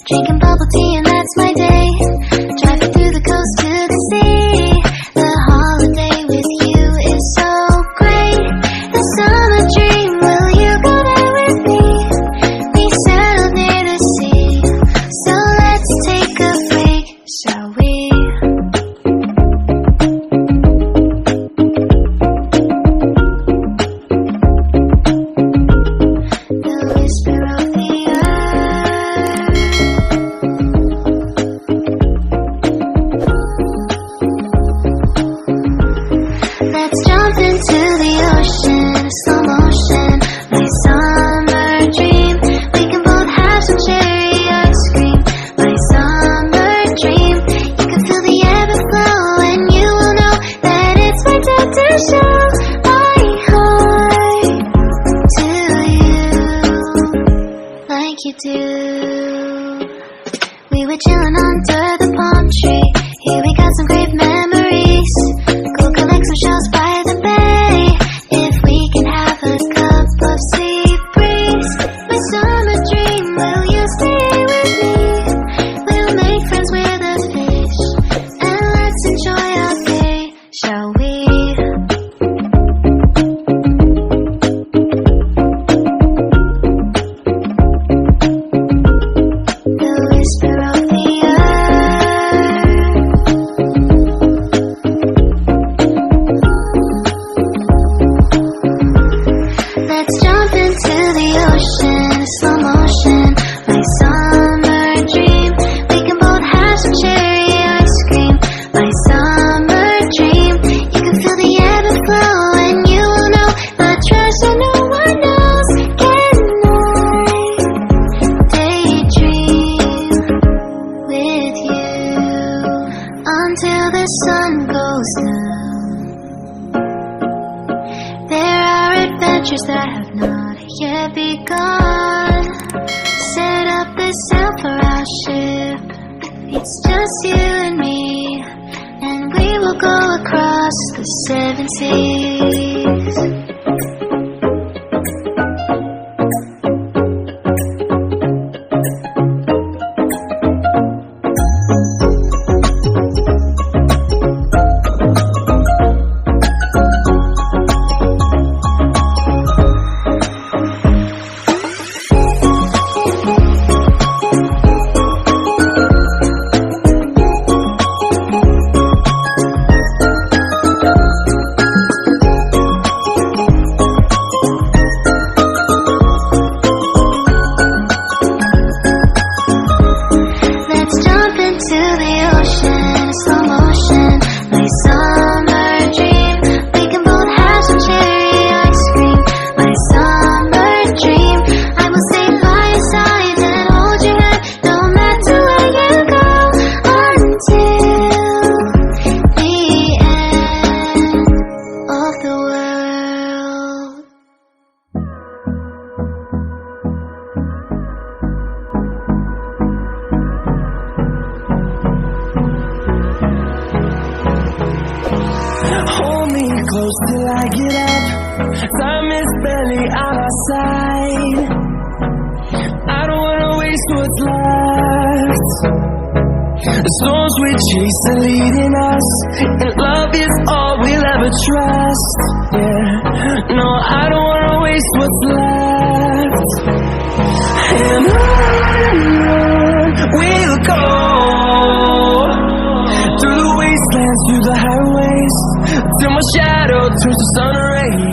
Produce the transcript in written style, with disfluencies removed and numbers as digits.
Drinking bubble tea and that's my day. Driving through the coast to the sea. The holiday with you is so great. The summer dream, will you go there with me? We settled near the sea, so let's take a break, shall we? The whisper of the earth. Let's jump into the ocean, slow motion, my summer dream. We can both have some cherry ice cream, my summer dream. You can feel the ebb and flow, and you will know that it's my time to show my heart to you, like you do. We were chilling under the palm tree. Here we got some great memories. Go collect some shells by the bay. If we can have a cup of sea breeze. My summer dream, will you stay with me? We'll make friends with the fish, and let's enjoy our day, shall we? The whisper of the earth. Let's jump into the ocean, slow motion, my summer dream. We can both have some cherry ice cream, my summer dream. You can feel the ebb and flow, and you will know the treasure no one knows. Can I daydream with you until the sun goes down? There are adventures that have not yet begun. Set up the sail for our ship. It's just you and me, and we will go across the 7 seas. Let's jump into the ocean, slow motion, my summer dream. We can both have some cherry ice cream, my summer dream. I will stay by your side and hold your hand, no matter where you go, until the end of the world. Hold me close till I get up. Time is barely on our side. I don't wanna waste what's left. The storms we chase are leading us, and love is all we'll ever trust. Yeah, no, I don't wanna waste what's left. And on we'll go, through the wastelands, through the highways, till my shadow turns to sun rays.